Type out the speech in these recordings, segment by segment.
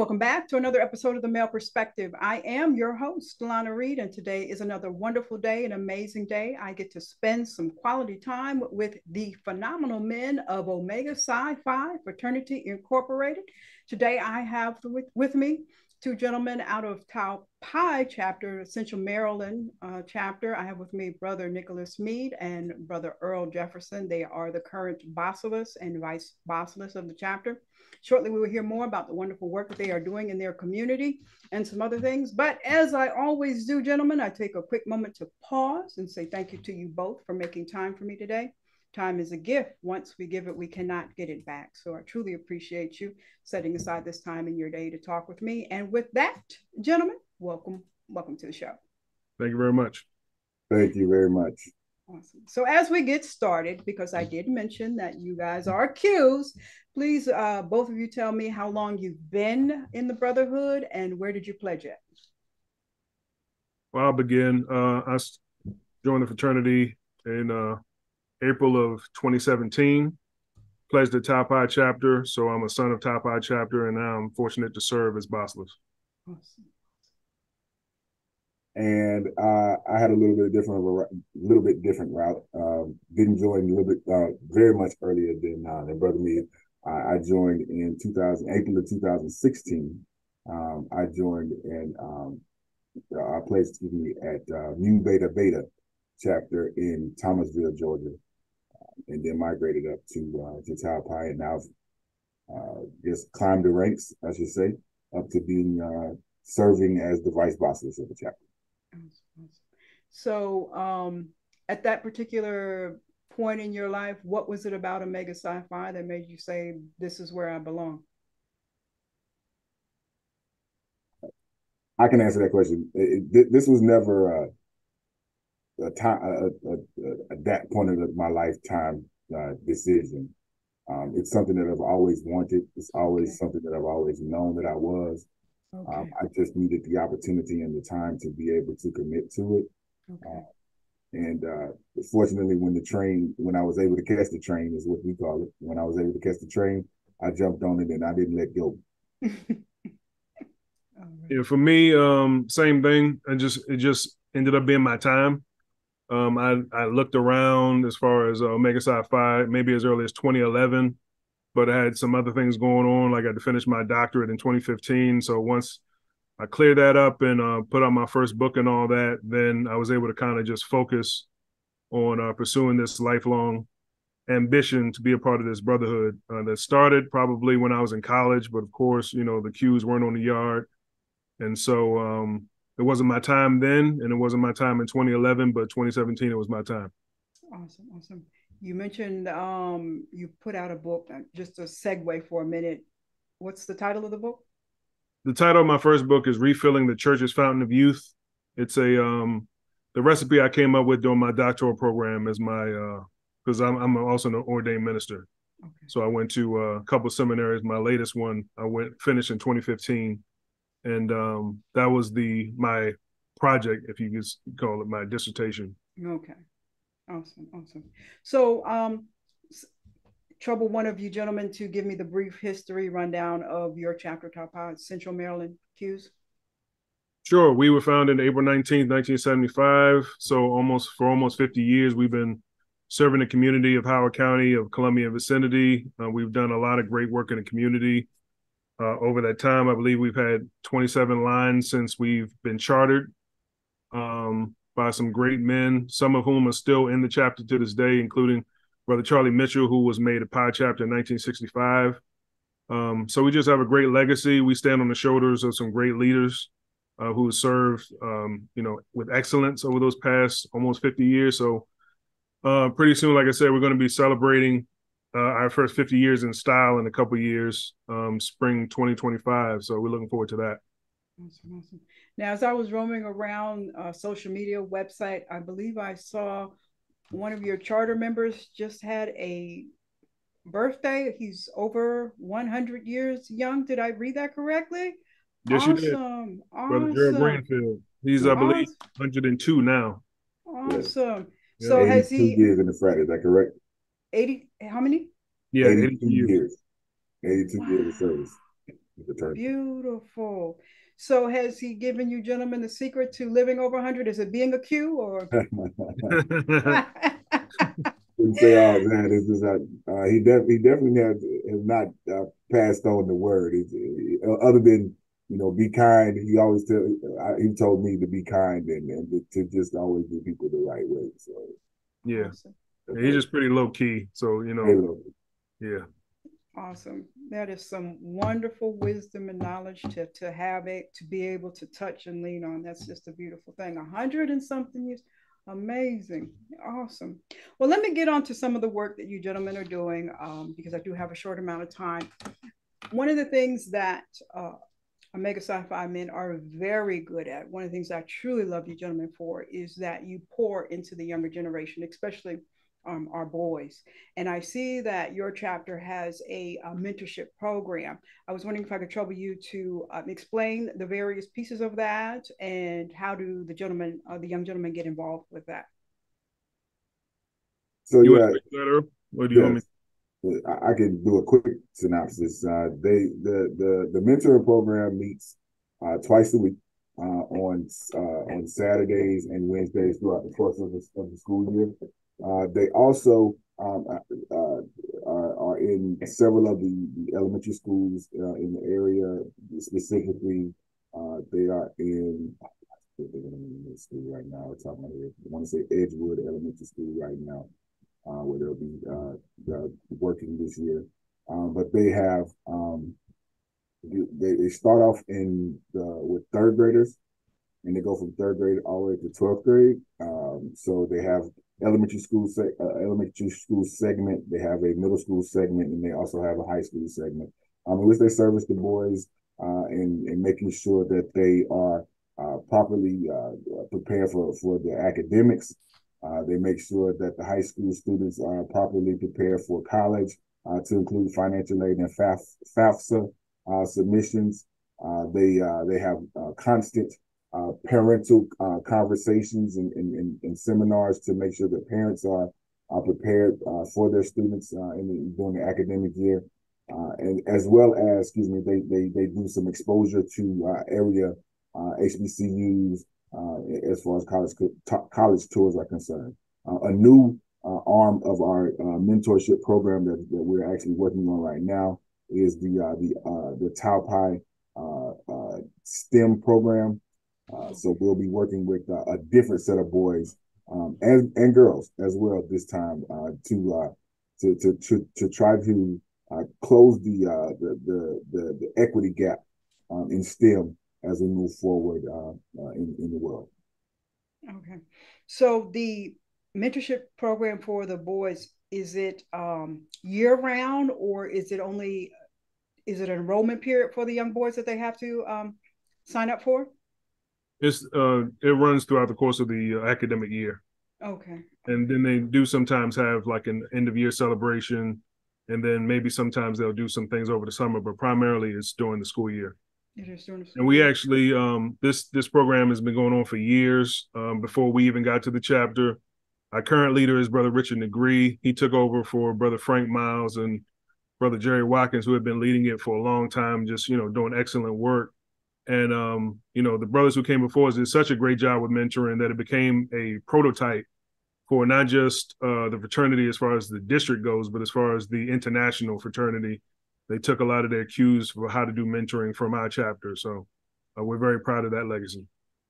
welcome back to another episode of The Male Perspective. I am your host, Lana Reid, and today is another wonderful day, an amazing day. I get to spend some quality time with the phenomenal men of Omega Psi Phi Fraternity Incorporated. Today I have with me two gentlemen out of Tau Pi chapter, Central Maryland chapter. I have with me Brother Nicholas Meade and Brother Earl Jefferson. They are the current Basileus and Vice Basileus of the chapter. Shortly, we will hear more about the wonderful work that they are doing in their community and some other things. But as I always do, gentlemen, I take a quick moment to pause and say thank you to you both for making time for me today. Time is a gift. Once we give it, we cannot get it back. So I truly appreciate you setting aside this time in your day to talk with me. And with that, gentlemen, welcome to the show. Thank you very much. Thank you very much. Awesome. So as we get started, because I did mention that you guys are Qs, please, both of you tell me how long you've been in the Brotherhood and where did you pledge at? Well, I'll begin. I joined the fraternity in April of 2017, pledged the Tau Pi chapter. So I'm a son of Tau Pi chapter, and now I'm fortunate to serve as Basileus. Awesome. And I had a little bit different route. Didn't join a little bit very much earlier than Brother Meade. I joined in April of 2016. I joined and I pledged at 𝗪𝗘𝗥𝗘𝗏 chapter in Thomasville, Georgia, and then migrated up to Tau Pi, and now just climbed the ranks, I should say, up to being serving as the Vice Basileus of the chapter. So at that particular point in your life, what was it about Omega Psi Phi that made you say, this is where I belong? I can answer that question. This was never at that point of my lifetime decision. It's something that I've always wanted. It's always something that I've always known that I was. Okay. I just needed the opportunity and the time to be able to commit to it. Okay. And fortunately, when I was able to catch the train, is what we call it. When I was able to catch the train, I jumped on it and I didn't let go. Yeah, for me, same thing. It just ended up being my time. I looked around as far as Omega Psi Phi, maybe as early as 2011. But I had some other things going on. Like I had to finish my doctorate in 2015. So once I cleared that up and put out my first book and all that, then I was able to kind of just focus on pursuing this lifelong ambition to be a part of this brotherhood that started probably when I was in college. But of course, you know, the Qs weren't on the yard. And so it wasn't my time then, and it wasn't my time in 2011, but 2017, it was my time. Awesome. You mentioned you put out a book. Just a segue for a minute. What's the title of the book? The title of my first book is Refilling the Church's Fountain of Youth. It's the recipe I came up with during my doctoral program as my, because I'm also an ordained minister. Okay. So I went to a couple of seminaries. My latest one, finished in 2015. And that was my project, if you could call it, my dissertation. Okay. Awesome. So, trouble one of you gentlemen to give me the brief history rundown of your chapter, Tau Pi, Central Maryland Qs. Sure. We were founded April 19th, 1975. So for almost 50 years, we've been serving the community of Howard County, of Columbia and vicinity. We've done a lot of great work in the community. Over that time, I believe we've had 27 lines since we've been chartered. By some great men, some of whom are still in the chapter to this day, including Brother Charlie Mitchell, who was made a Pi chapter in 1965. So we just have a great legacy. We stand on the shoulders of some great leaders who have served, with excellence over those past almost 50 years. So pretty soon, like I said, we're going to be celebrating our first 50 years in style in a couple of years, spring 2025. So we're looking forward to that. Awesome. Now, as I was roaming around social media website, I believe I saw one of your charter members just had a birthday. He's over 100 years young. Did I read that correctly? Yes, you did. Brother Gerald Greenfield. He's, I believe, 102 now. Awesome. Yeah. So has he 82 years in the frat, is that correct? 80, how many? Yeah, 82 years. 82 years of service. fraternity. Beautiful. So has he given you gentlemen the secret to living over 100? Is it being a Q or? Wouldn't say all that. It's just that he definitely has not passed on the word. Other than be kind. He always he told me to be kind and to just always do people the right way. So yeah, awesome. He's just pretty low key. So yeah. Awesome. That is some wonderful wisdom and knowledge to have it, to be able to touch and lean on. That's just a beautiful thing. 100 and something years. Amazing. Awesome. Well, let me get on to some of the work that you gentlemen are doing because I do have a short amount of time. One of the things that Omega Psi Phi men are very good at, one of the things I truly love you gentlemen for, is that you pour into the younger generation, especially our boys. And I see that your chapter has a mentorship program. I was wondering if I could trouble you to explain the various pieces of that and how do the young gentlemen get involved with that? So you yeah, or do you want me? I can do a quick synopsis. The mentoring program meets twice a week on Saturdays and Wednesdays throughout the course of the school year. They also are in several of the elementary schools in the area. Specifically, they are in school right now. I want to say Edgewood Elementary School right now, where they'll be working this year. But they have they start off with third graders, and they go from third grade all the way to 12th grade. So they have elementary school segment. They have a middle school segment, and they also have a high school segment, in which they service the boys and making sure that they are properly prepared for the academics. They make sure that the high school students are properly prepared for college, to include financial aid and FAFSA submissions. They have constant parental conversations and seminars to make sure that parents are prepared for their students during the academic year, and as well as, they do some exposure to area HBCUs as far as college tours are concerned. A new arm of our mentorship program that we're actually working on right now is the 𝗙𝗘𝗏 STEM program. So we'll be working with a different set of boys and girls as well this time to try to close the equity gap in STEM as we move forward in the world. Okay, so the mentorship program for the boys, is it year round, or is it an enrollment period for the young boys that they have to sign up for? It runs throughout the course of the academic year. Okay. And then they do sometimes have like an end of year celebration, and then maybe sometimes they'll do some things over the summer, but primarily it's during the school year. It is during the school and we year. actually this program has been going on for years before we even got to the chapter. Our current leader is Brother 𝗙𝗘𝗏𝗏. He took over for Brother Frank Miles and Brother Jerry Watkins, who had been leading it for a long time, just doing excellent work. And the brothers who came before us did such a great job with mentoring that it became a prototype for not just the fraternity as far as the district goes, but as far as the international fraternity. They took a lot of their cues for how to do mentoring from our chapter. So we're very proud of that legacy.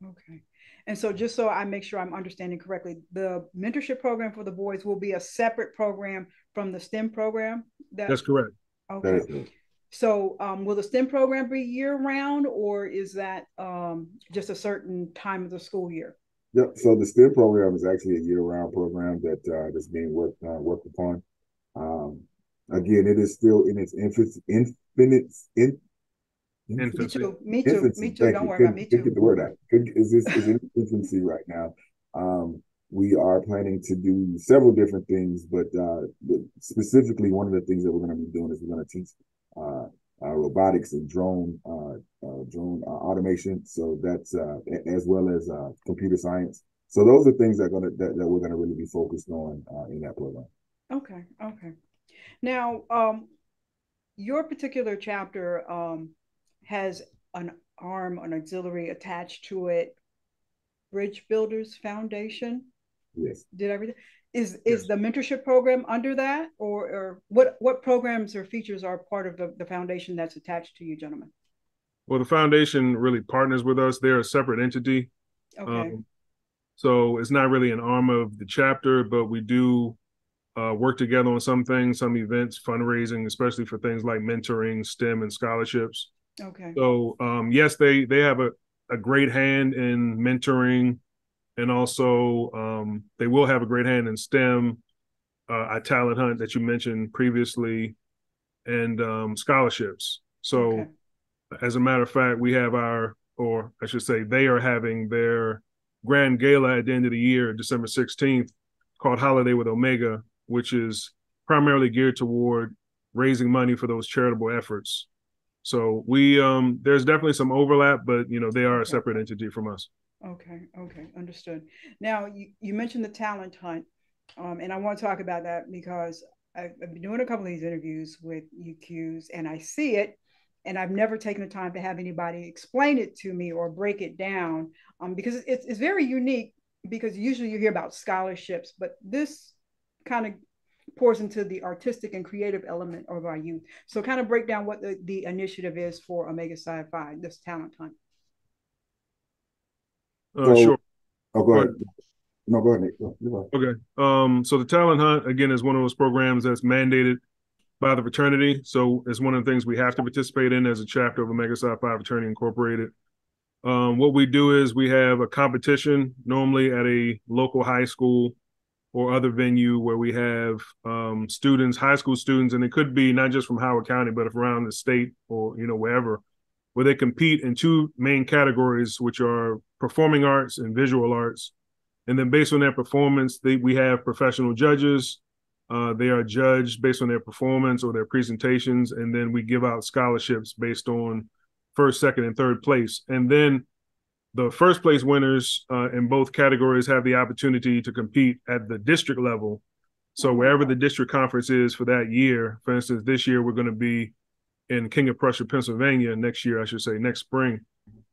Okay. And so just so I make sure I'm understanding correctly, the mentorship program for the boys will be a separate program from the STEM program? That's correct. Okay. So will the STEM program be year round, or is that just a certain time of the school year? Yep. So the STEM program is actually a year-round program that's being worked upon. Again, it is still in its infancy. Me too. Don't worry about me too. Get the word out. Is in infancy right now. We are planning to do several different things, but specifically one of the things that we're going to be doing is we're going to teach robotics and drone automation. So that's as well as computer science. So those are things that we're going to really be focused on in that program. Okay. Now, your particular chapter has an arm, an auxiliary attached to it, Bridge Builders Foundation. Yes. Did everything. Is the mentorship program under that, or what programs or features are part of the foundation that's attached to you, gentlemen? Well, the foundation really partners with us. They're a separate entity. Okay. So it's not really an arm of the chapter, but we do work together on some things, some events, fundraising, especially for things like mentoring, STEM, and scholarships. Okay. So yes, they have a great hand in mentoring, and also they will have a great hand in STEM, our talent hunt that you mentioned previously, and scholarships. So Okay. as a matter of fact, we have or I should say, they are having their grand gala at the end of the year, December 16th, called Holiday with Omega, which is primarily geared toward raising money for those charitable efforts. So there's definitely some overlap, but they are a separate entity from us. Okay, understood. Now you mentioned the talent hunt, and I want to talk about that because I've been doing a couple of these interviews with UQs, and I see it, and I've never taken the time to have anybody explain it to me or break it down, because it's very unique. Because usually you hear about scholarships, but this kind of pours into the artistic and creative element of our youth. So kind of break down what the initiative is for Omega Psi Phi, this talent hunt. Sure. Oh, go ahead. No, go ahead, Nick. Go ahead. Okay. So the talent hunt, again, is one of those programs that's mandated by the fraternity. So it's one of the things we have to participate in as a chapter of Omega Psi Phi Fraternity Incorporated. What we do is we have a competition, normally at a local high school or other venue, where we have students, high school students, and it could be not just from Howard County, but around the state or wherever, where they compete in two main categories, which are performing arts and visual arts. And then based on their performance, we have professional judges. They are judged based on their performance or their presentations, and then we give out scholarships based on first, second, and third place. And then the first place winners in both categories have the opportunity to compete at the district level. So wherever the district conference is for that year, for instance, this year we're going to be in King of Prussia, Pennsylvania. Next year, I should say, next spring.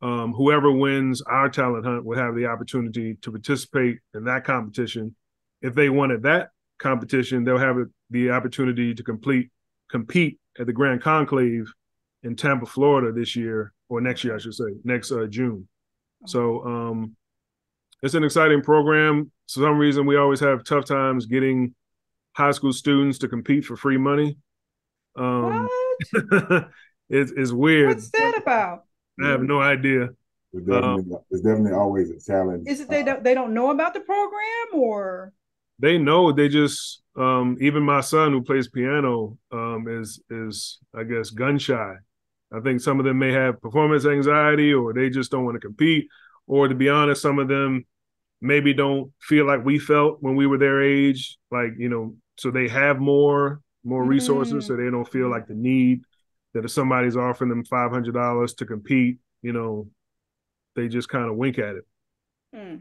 Whoever wins our talent hunt will have the opportunity to participate in that competition. If they won at that competition, they'll have the opportunity to compete at the Grand Conclave in Tampa, Florida this year, or next year, I should say, next June. So it's an exciting program. For some reason, we always have tough times getting high school students to compete for free money. What? It's weird. What's that about? I have no idea. It's definitely always a challenge. Is it they don't know about the program, or they know? They just even my son, who plays piano, is I guess gun shy. I think some of them may have performance anxiety, or they just don't want to compete. Or to be honest, some of them maybe don't feel like we felt when we were their age, like, so they have more resources, so they don't feel like the need that if somebody's offering them $500 to compete, they just kind of wink at it. I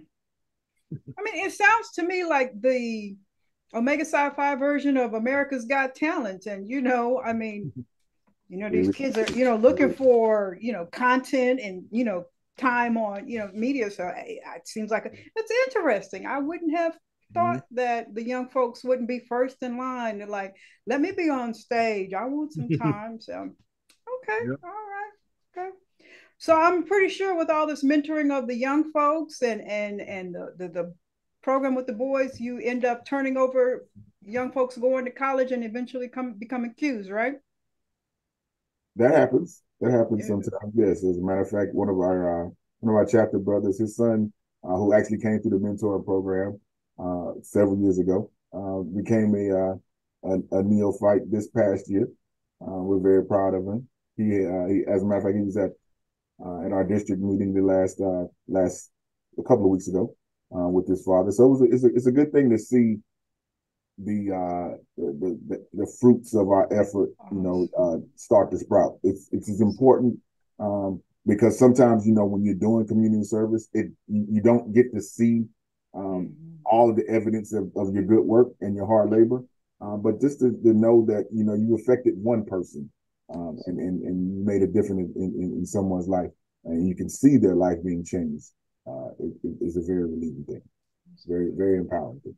mean, it sounds to me like the Omega Psi Phi version of America's Got Talent. And, I mean, these kids are, looking for, content and, time on, media. So it seems like it's interesting. I wouldn't have thought that the young folks wouldn't be first in line. They're like, let me be on stage. I want some time. So, okay. Yep. All right. Okay. So I'm pretty sure with all this mentoring of the young folks and the program with the boys, you end up turning over young folks going to college and eventually becoming Qs, right? That happens. That happens sometimes. Yes. As a matter of fact, one of our chapter brothers, his son, who actually came through the mentoring program several years ago, became a neophyte this past year. We're very proud of him. He as a matter of fact, he was at our district meeting the last a couple of weeks ago with his father. So it's a good thing to see the fruits of our effort, start to sprout. It's important because sometimes, when you're doing community service, you don't get to see all of the evidence of your good work and your hard labor. But just to know that, you affected one person and made a difference in someone's life, and you can see their life being changed. It's a very relieving thing. It's very, very empowering thing.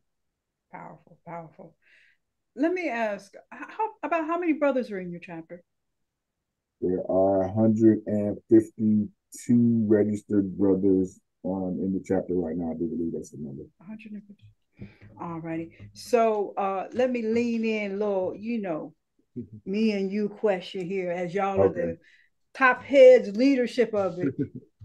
Powerful, powerful. Let me ask, how many brothers are in your chapter? There are 152 registered brothers in the chapter right now. I do believe that's the number. 150. All righty. So let me lean in a little, me and you question here, as y'all are the top heads leadership of it.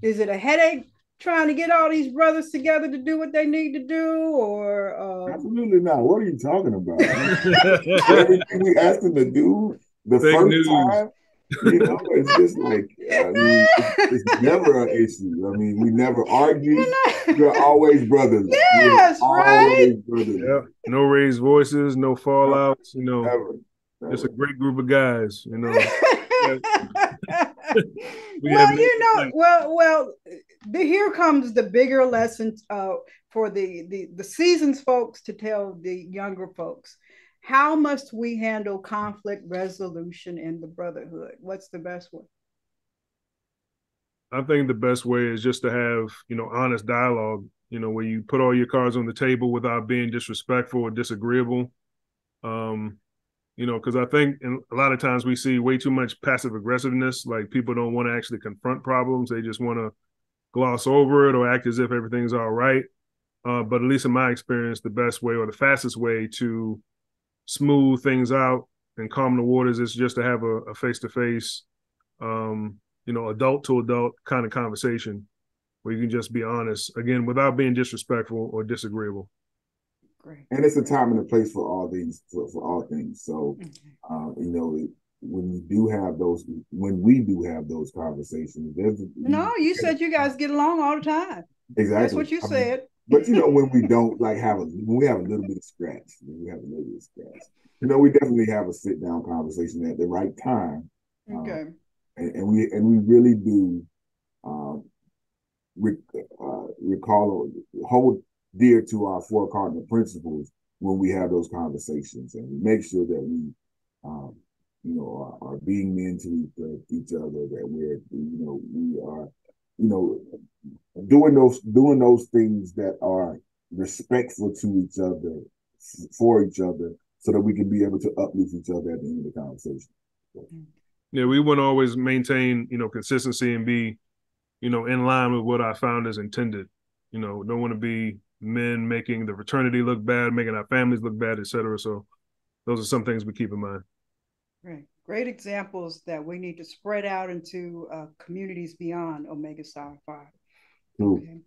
Is it a headache trying to get all these brothers together to do what they need to do, or absolutely not? What are you talking about? Everything we asked them to do the Fake first news. Time, it's just like, it's never an issue. I mean, we never argue. We're always brothers. Yes, right? Brothers. Yeah. No raised voices, no fallouts, Never. Just a great group of guys, Here comes the bigger lesson for the seasoned folks to tell the younger folks. How must we handle conflict resolution in the brotherhood? What's the best way? I think the best way is just to have, honest dialogue, where you put all your cards on the table without being disrespectful or disagreeable. Because I think a lot of times we see way too much passive aggressiveness. Like, people don't want to actually confront problems. They just want to gloss over it or act as if everything's all right. But at least in my experience, the best way or the fastest way to smooth things out and calm the waters is just to have a face-to-face, adult to adult kind of conversation where you can just be honest, again, without being disrespectful or disagreeable. Great. And it's a time and a place for all these, for all things. So, when we do have those conversations, you said you guys get along all the time. Exactly. That's what you said. But when we don't when we have a little bit of scratch, we definitely have a sit down conversation at the right time. Okay. And we really do hold dear to our 4 cardinal principles when we have those conversations, and we make sure that we are being men to each other, that we are doing those things that are respectful to each other, for each other, so that we can be able to uplift each other at the end of the conversation. Yeah, we want to always maintain, consistency and be, in line with what our founders intended. Don't want to be men making the fraternity look bad, making our families look bad, et cetera. So those are some things we keep in mind. Great examples that we need to spread out into communities beyond Omega Psi Phi. Okay.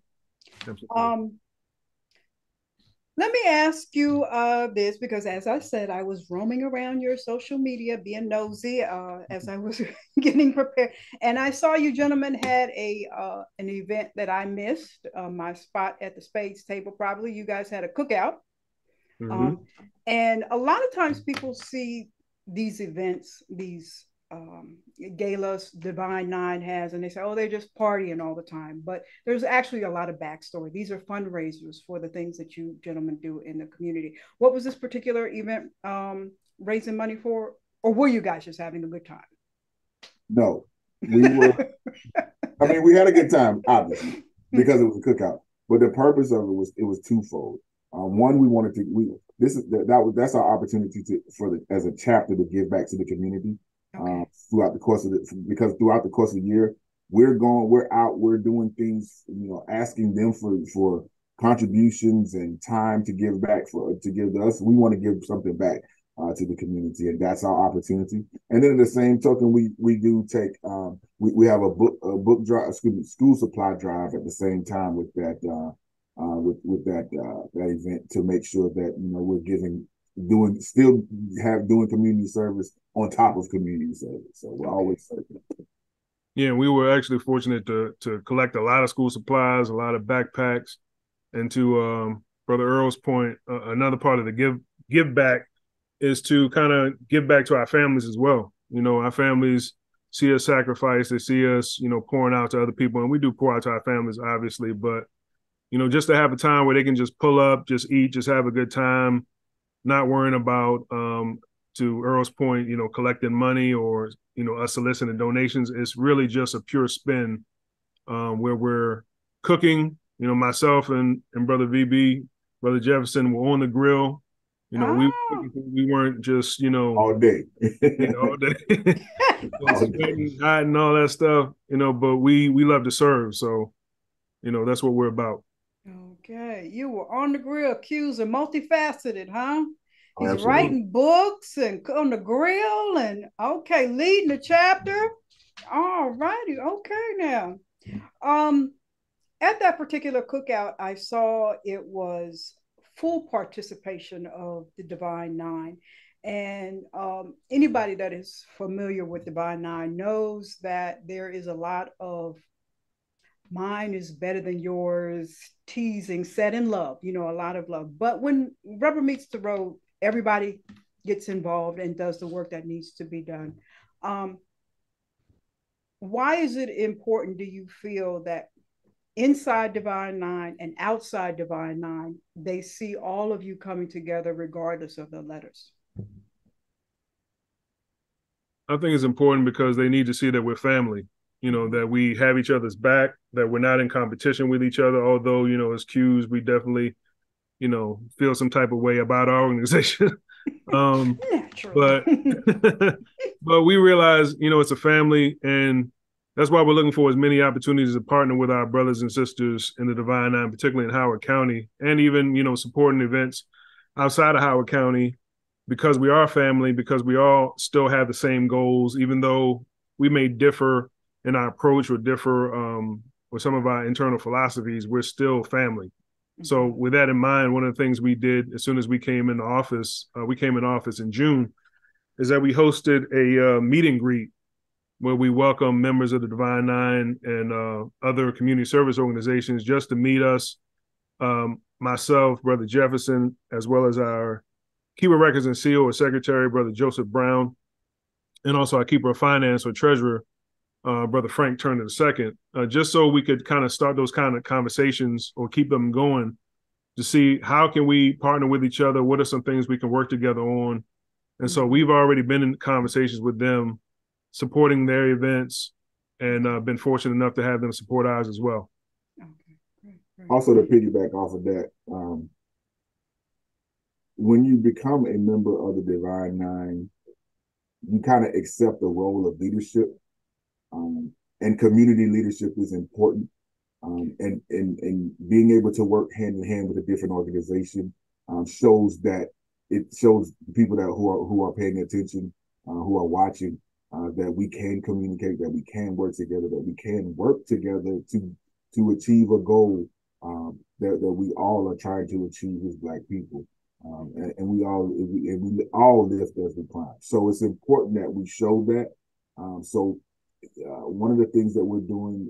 Let me ask you this, because as I said, I was roaming around your social media, being nosy as I was getting prepared. And I saw you gentlemen had an event that I missed, my spot at the Spades table, probably. You guys had a cookout. Mm-hmm. And a lot of times people see these events, these galas Divine Nine has, and they say, oh, they're just partying all the time. But there's actually a lot of backstory. These are fundraisers for the things that you gentlemen do in the community. What was this particular event raising money for? Or were you guys just having a good time? No, we were. I mean, we had a good time, obviously, because it was a cookout. But the purpose of it was twofold. One, we wanted to. That's our opportunity as a chapter to give back to the community. Okay. Throughout the course of the year, we're out, we're doing things, asking them for contributions and time to give back to give to us. We want to give something back to the community, and that's our opportunity. And then in the same token, we do take we have a book drive, school supply drive at the same time with that that event, to make sure that we're doing community service on top of community service. So we're always serving. Yeah, we were actually fortunate to collect a lot of school supplies, a lot of backpacks, and to Brother Earl's point, another part of the give back is to kind of give back to our families as well. Our families see us sacrifice, they see us, pouring out to other people, and we do pour out to our families, obviously, but just to have a time where they can just pull up, just eat, just have a good time, not worrying about to Earl's point, collecting money or, us soliciting donations. It's really just a pure spin where we're cooking, myself and Brother VB, Brother Jefferson were on the grill. We weren't just, all day. all day. Sweating, hot and all that stuff, but we love to serve. So, that's what we're about. Okay. You were on the grill, accused and multifaceted, huh? He's Absolutely. writing books and on the grill and okay, leading the chapter. All righty. Okay now. At that particular cookout, I saw it was full participation of the Divine Nine. And anybody that is familiar with Divine Nine knows that there is a lot of mine is better than yours, teasing, said in love, a lot of love. But when rubber meets the road, everybody gets involved and does the work that needs to be done. Why is it important, do you feel, that inside Divine Nine and outside Divine Nine, they see all of you coming together regardless of the letters? I think it's important because they need to see that we're family, that we have each other's back, that we're not in competition with each other. Although, as Qs, we definitely, feel some type of way about our organization. But but we realize, it's a family, and that's why we're looking for as many opportunities to partner with our brothers and sisters in the Divine Nine, particularly in Howard County, and even, supporting events outside of Howard County, because we are a family, because we all still have the same goals, even though we may differ in our approach or differ with some of our internal philosophies, we're still family. Mm-hmm. So with that in mind, one of the things we did as soon as we came in office in June, is that we hosted a meet and greet where we welcome members of the Divine Nine and other community service organizations just to meet us, myself, Brother Jefferson, as well as our Keeper of Records and CEO or Secretary, Brother Joseph Brown, and also our Keeper of Finance or Treasurer, Brother Frank Turner II, just so we could kind of start those kind of conversations or keep them going to see how can we partner with each other, what are some things we can work together on. And so we've already been in conversations with them, supporting their events, and been fortunate enough to have them support ours as well. Okay. Also, to piggyback off of that, when you become a member of the Divine Nine, you kind of accept the role of leadership, and community leadership is important. And being able to work hand in hand with a different organization shows people who are paying attention, who are watching, that we can communicate, that we can work together, that we can work together to achieve a goal that we all are trying to achieve as Black people. And we all lift as we climb. So it's important that we show that. One of the things that we're doing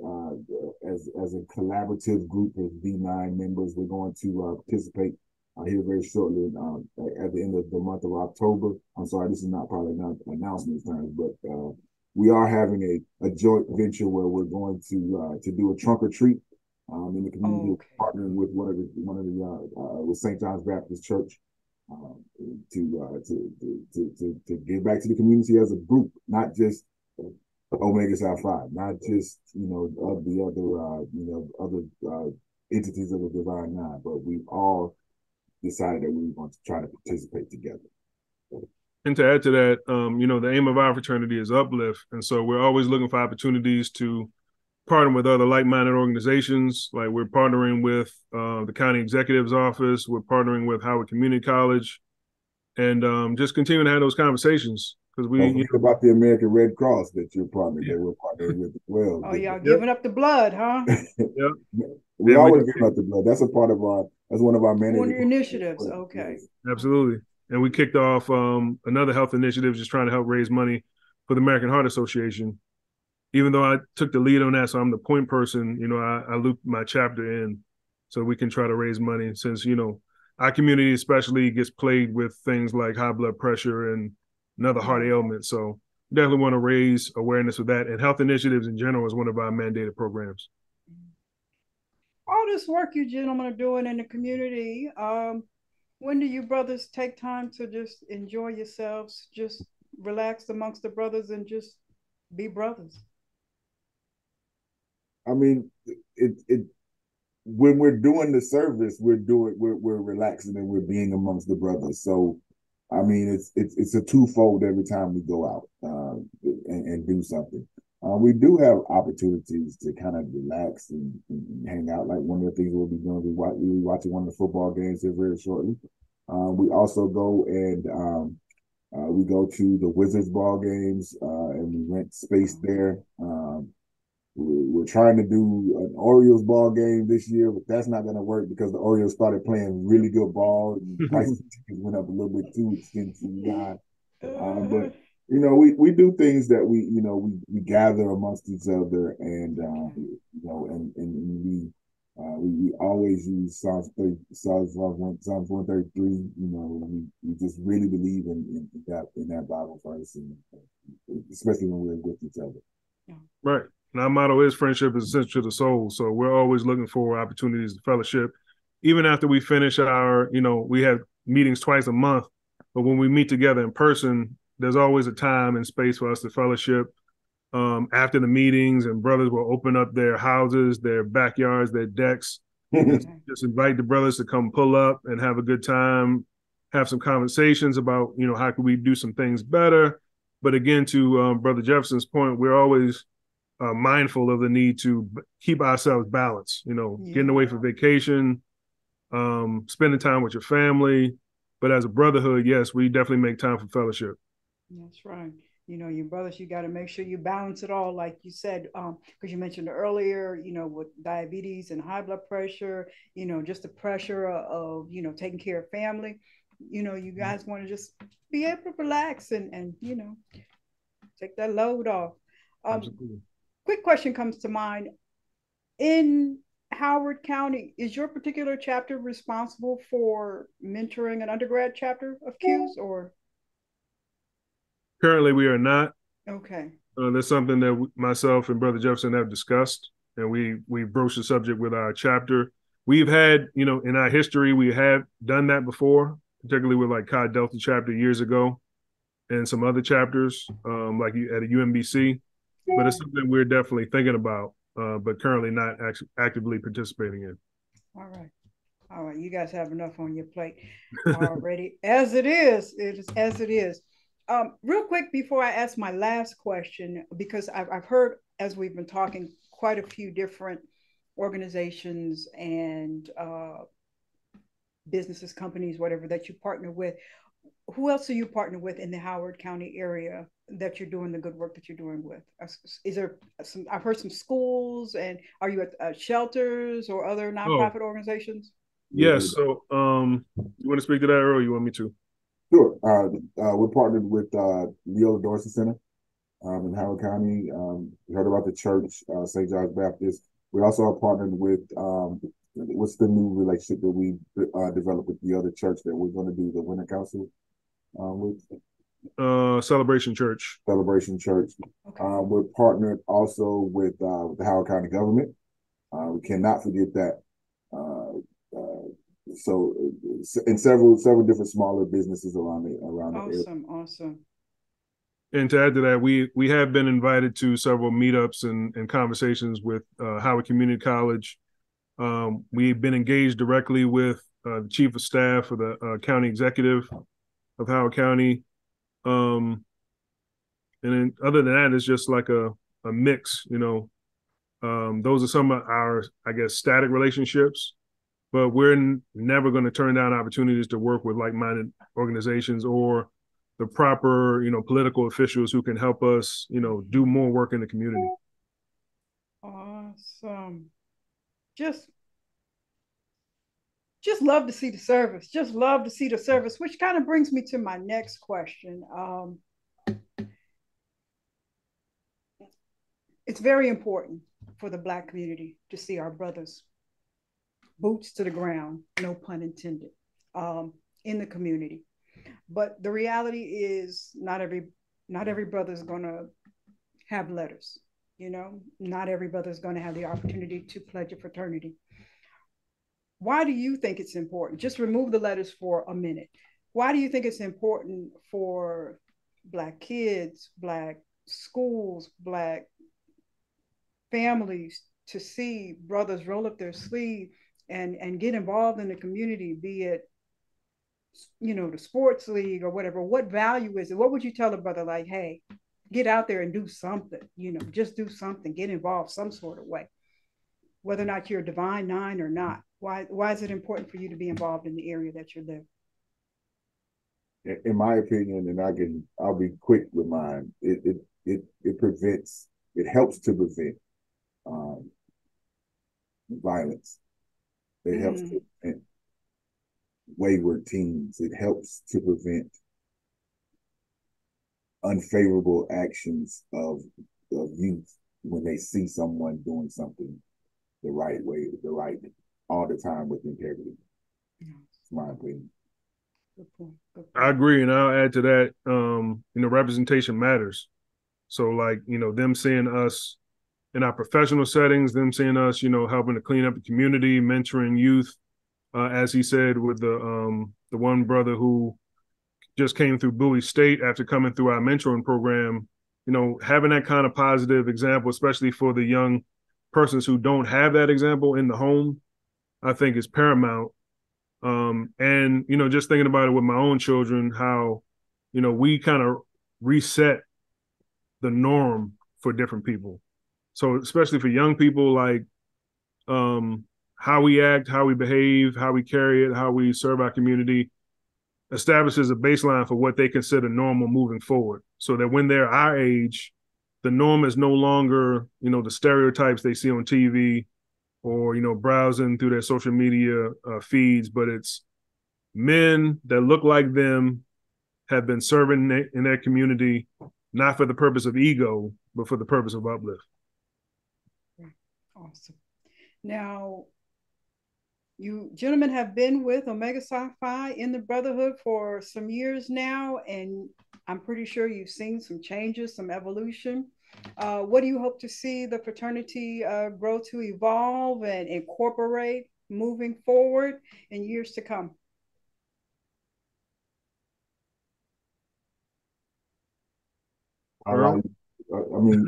as a collaborative group of D9 members, we're going to participate here very shortly at the end of the month of October. I'm sorry, this is probably not announcement time, but we are having a joint venture where we're going to do a trunk or treat in the community, partnering with with St. John's Baptist Church to give back to the community as a group, not just Omega Psi Phi, not just of the other entities of the Divine Nine, but we've all decided that we were going to try to participate together. And to add to that, the aim of our fraternity is uplift, and so we're always looking for opportunities to partner with other like-minded organizations. Like we're partnering with the county executive's office, we're partnering with Howard Community College, and just continuing to have those conversations. Because we don't forget about the American Red Cross that we're partnering with as well. Oh, y'all giving up the blood, huh? Yep. We always give up the blood. That's one of our management initiatives. Okay. Absolutely. And we kicked off another health initiative just trying to help raise money for the American Heart Association. Even though I took the lead on that, so I'm the point person, I looped my chapter in so we can try to raise money since, our community especially gets plagued with things like high blood pressure and another heart ailment. So definitely want to raise awareness of that. And health initiatives in general is one of our mandated programs. All this work you gentlemen are doing in the community, When do you brothers take time to just enjoy yourselves, just relax amongst the brothers and just be brothers? I mean, it when we're doing the service, we're relaxing and we're being amongst the brothers. So, I mean, it's a twofold every time we go out and do something. We do have opportunities to kind of relax and hang out. Like one of the things we'll be doing, we'll be watching one of the football games here very shortly. We also go and we go to the Wizards ball games and we rent space there. We're trying to do an Orioles ball game this year, but that's not going to work because the Orioles started playing really good ball. And the price of tickets went up a little bit too expensive. But we do things that we gather amongst each other, and we always use Psalms 133. We just really believe in that Bible verse, and especially when we're with each other. Right. And our motto is friendship is essential to the soul. So we're always looking for opportunities to fellowship. Even after we finish we have meetings twice a month, but when we meet together in person, there's always a time and space for us to fellowship after the meetings, and brothers will open up their houses, their backyards, their decks, just invite the brothers to come pull up and have a good time, have some conversations about, how can we do some things better. But again, to Brother Jefferson's point, we're always mindful of the need to keep ourselves balanced, getting away for vacation, spending time with your family. But as a brotherhood, yes, we definitely make time for fellowship. That's right. Your brothers, you got to make sure you balance it all, like you said, because you mentioned earlier, with diabetes and high blood pressure, just the pressure of, taking care of family. You guys want to just be able to relax and take that load off. Quick question comes to mind. In Howard County, is your particular chapter responsible for mentoring an undergrad chapter of Q's, or? Currently, we are not. Okay. That's something that myself and Brother Jefferson have discussed, and we broached the subject with our chapter. We've had, in our history, we have done that before, particularly with like 𝗙𝗘𝗏 chapter years ago, and some other chapters, like at a UMBC. But it's something we're definitely thinking about, but currently not actively participating in. All right. You guys have enough on your plate already. As it is as it is. Real quick before I ask my last question, because I've heard, as we've been talking, quite a few different organizations and businesses, companies, whatever, that you partner with. Who else are you partnered with in the Howard County area that you're doing the good work that you're doing with? Is there some? I've heard some schools, and are you at shelters or other nonprofit organizations? Yes. So, you want to speak to that, Earl? Or you want me to? Sure. We're partnered with Neola Dorsey Center in Howard County. You heard about the church, St. John's Baptist. We also are partnered with what's the new relationship that we developed with the other church that we're going to do the Winter Council with? Celebration Church. Celebration Church. Okay. We're partnered also with the Howard County government. We cannot forget that. So and several different smaller businesses around the area. Awesome. And to add to that, we have been invited to several meetups and conversations with Howard Community College. We've been engaged directly with the chief of staff of the county executive of Howard County. And then other than that, it's just like a mix, those are some of our, I guess, static relationships. But we're never going to turn down opportunities to work with like-minded organizations or the proper, political officials who can help us, do more work in the community. Awesome. Just love to see the service. Just love to see the service, which kind of brings me to my next question. It's very important for the Black community to see our brothers, boots to the ground, no pun intended, in the community. But the reality is not every brother is going to have letters, not every brother is going to have the opportunity to pledge a fraternity. why do you think it's important? Just remove the letters for a minute. Why do you think it's important for Black kids, Black schools, Black families to see brothers roll up their sleeve and get involved in the community, be it, you know, the sports league or whatever? What value is it? What would you tell a brother, like, hey, get out there and do something, you know, just do something, get involved some sort of way, whether or not you're a divine nine or not? Why is it important for you to be involved in the area that you live? In my opinion, and I'll be quick with mine. It prevents. It helps to prevent violence. It helps to prevent wayward teens. It helps to prevent unfavorable actions of youth when they see someone doing something the right way, all the time with integrity. It's my opinion. Good point. I agree, and I'll add to that. You know, representation matters. So, like, you know, them seeing us in our professional settings, them seeing us, you know, helping to clean up the community, mentoring youth, as he said, with the one brother who just came through Bowie State after coming through our mentoring program. You know, having that kind of positive example, especially for the young persons who don't have that example in the home, I think is paramount. And, you know, just thinking about it with my own children, how, you know, we kind of reset the norm for different people. So especially for young people, like how we act, how we behave, how we carry it, how we serve our community establishes a baseline for what they consider normal moving forward. So that when they're our age, the norm is no longer, you know, the stereotypes they see on TV or, you know, browsing through their social media feeds, but it's men that look like them, have been serving in their community, not for the purpose of ego, but for the purpose of uplift. Awesome. Now, you gentlemen have been with Omega Psi Phi in the Brotherhood for some years now, and I'm pretty sure you've seen some changes, some evolution. What do you hope to see the fraternity grow to evolve and incorporate moving forward in years to come? I mean,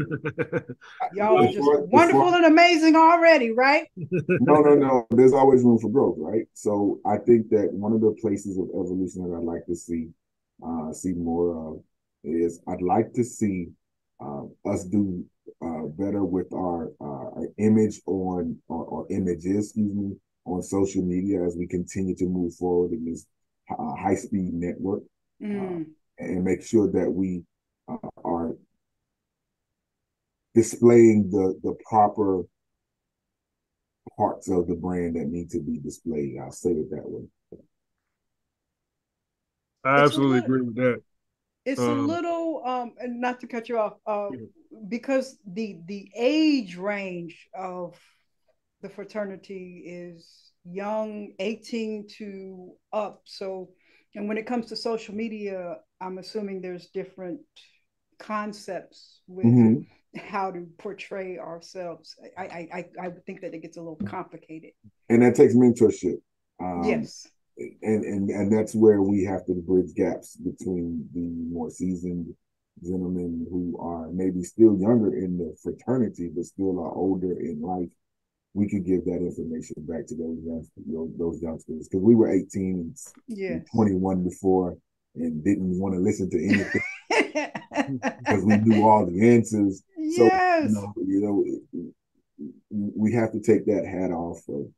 y'all are just wonderful and amazing already, right? No. There's always room for growth, right? So I think that one of the places of evolution that I'd like to see more of is I'd like to see us do better with our image or images, excuse me, on social media as we continue to move forward in this high-speed network, and make sure that we are displaying the proper parts of the brand that need to be displayed. I'll say it that way. I absolutely agree with that. It's a little, and not to cut you off, because the age range of the fraternity is young, 18 to up. So, and when it comes to social media, I'm assuming there's different concepts with how to portray ourselves. I would think that it gets a little complicated. And that takes mentorship. Yes. And that's where we have to bridge gaps between the more seasoned gentlemen who are maybe still younger in the fraternity, but still are older in life. We could give that information back to those youngsters, because we were 18 and 21 before and didn't want to listen to anything because we knew all the answers. Yes. So, we have to take that hat off of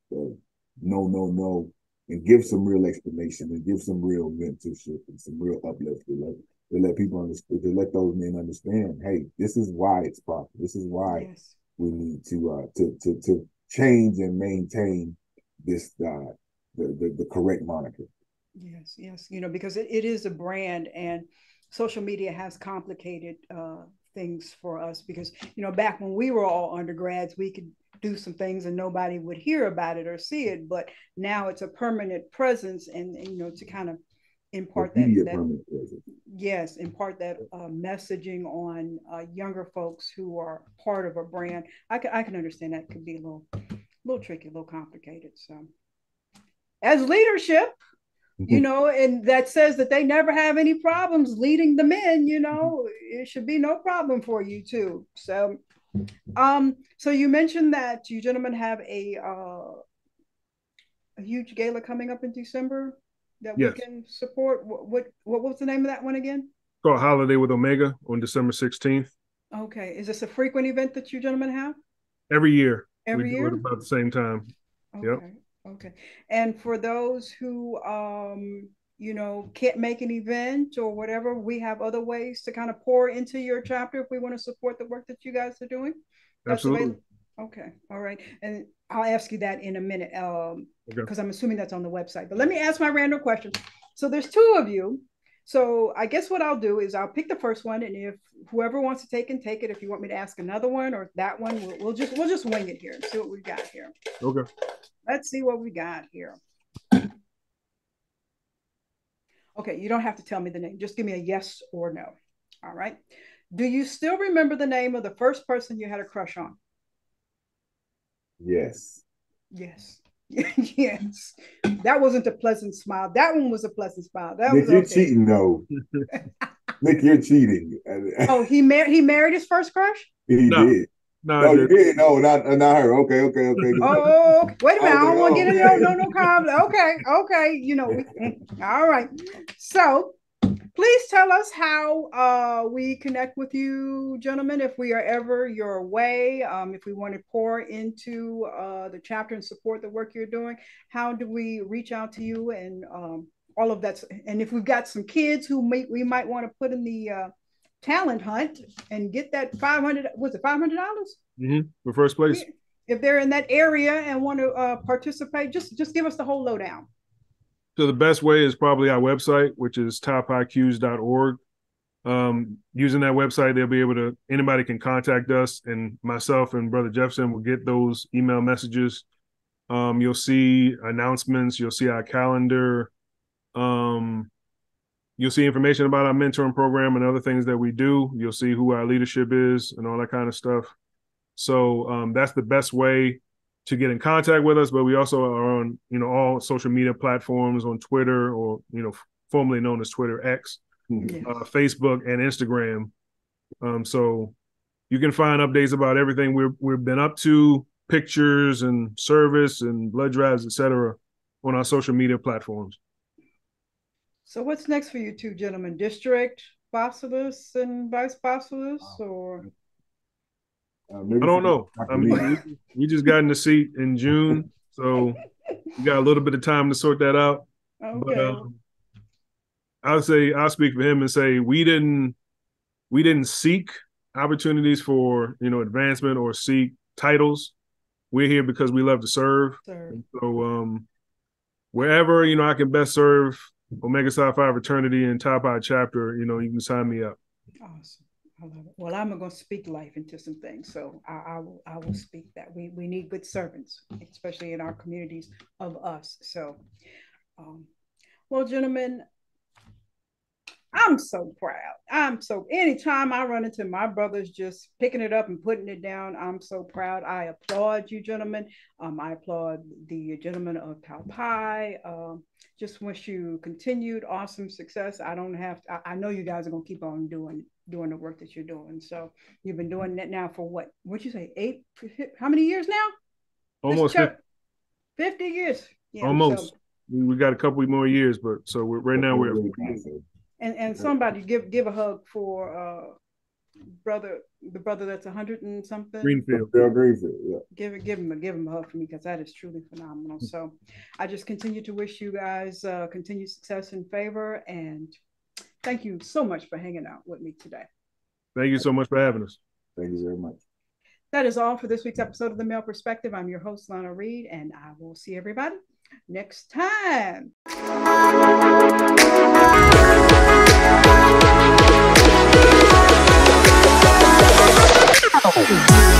no, and give some real explanation and give some real mentorship and some real uplift to let people understand, to let those men understand, hey, this is why it's proper. This is why we need to change and maintain this the correct moniker. Yes. Because it is a brand, and social media has complicated things for us, because back when we were all undergrads, we could do some things and nobody would hear about it or see it, but now it's a permanent presence, and to kind of impart that messaging on younger folks who are part of a brand. I can understand that could be a little tricky, a little complicated. So as leadership, you know, and that says that they never have any problems leading the men, you know, it should be no problem for you too. So, so you mentioned that you gentlemen have a huge gala coming up in December that we can support. What was the name of that one again? Called Holiday with Omega on December 16th. Okay. Is this a frequent event that you gentlemen have? Every year. Every year? Do it about the same time. Okay. Yep. Okay. And for those who, you know, can't make an event or whatever, we have other ways to kind of pour into your chapter if we want to support the work that you guys are doing. Absolutely. Okay. All right. And I'll ask you that in a minute, because I'm assuming that's on the website. But let me ask my random question. So there's two of you. So I guess what I'll do is I'll pick the first one, and if whoever wants to take it. If you want me to ask another one or that one, we'll just wing it here and see what we got here. Okay. Let's see what we got here. Okay, you don't have to tell me the name. Just give me a yes or no. All right. Do you still remember the name of the first person you had a crush on? Yes. Yes. Yes. That wasn't a pleasant smile. That one was a pleasant smile. That Nick, was you're cheating, though. Nick, you're cheating. Oh, he married his first crush? He did. No, you did. No, not her. Okay. Oh, wait a minute. I don't want to get into no comment. Okay. You know, all right. So please tell us how we connect with you, gentlemen, if we are ever your way, if we want to pour into the chapter and support the work you're doing. How do we reach out to you and all of that? And if we've got some kids who we might want to put in the talent hunt and get that $500, was it $500? For first place. If they're in that area and want to participate, just give us the whole lowdown. So the best way is probably our website, which is 𝗙𝗘𝗥𝗘𝗏. Using that website, they'll be able to, anybody can contact us, and myself and Brother Jefferson will get those email messages. You'll see announcements. You'll see our calendar. You'll see information about our mentoring program and other things that we do. You'll see who our leadership is and all that kind of stuff. So that's the best way to get in contact with us. But we also are on, you know, all social media platforms, on Twitter, or, you know, formerly known as Twitter X, Facebook and Instagram. So you can find updates about everything we've been up to, pictures and service and blood drives, etc., on our social media platforms. So what's next for you two gentlemen? District Basileus and Vice Basileus, or? I don't know. I mean, we just got in the seat in June, so we got a little bit of time to sort that out. Okay. But I'll speak for him and say we didn't seek opportunities for, you know, advancement or seek titles. We're here because we love to serve. And so wherever, you know, I can best serve Omega Psi Phi Fraternity and 𝗙𝗘𝗏 chapter, you know, you can sign me up. Awesome. I love it. Well, I'm going to speak life into some things. So I will speak that. We need good servants, especially in our communities of us. So, well, gentlemen, I'm so proud. Anytime I run into my brothers just picking it up and putting it down, I'm so proud. I applaud you, gentlemen. I applaud the gentlemen of 𝗙𝗘𝗏. Just wish you continued awesome success. I know you guys are going to keep on doing the work that you're doing. So you've been doing that now for what'd you say, how many years now? Almost 50 years. Yeah, almost. So, we got a couple more years, but so right now we're. And somebody give a hug for the brother that's 100 and something. Greenfield. Yeah. Give him a hug for me, because that is truly phenomenal. So I just continue to wish you guys continued success and favor, and thank you so much for hanging out with me today. Thank you so much for having us. Thank you very much. That is all for this week's episode of The Male Perspective. I'm your host, Lana Reid, and I will see everybody next time. Oh.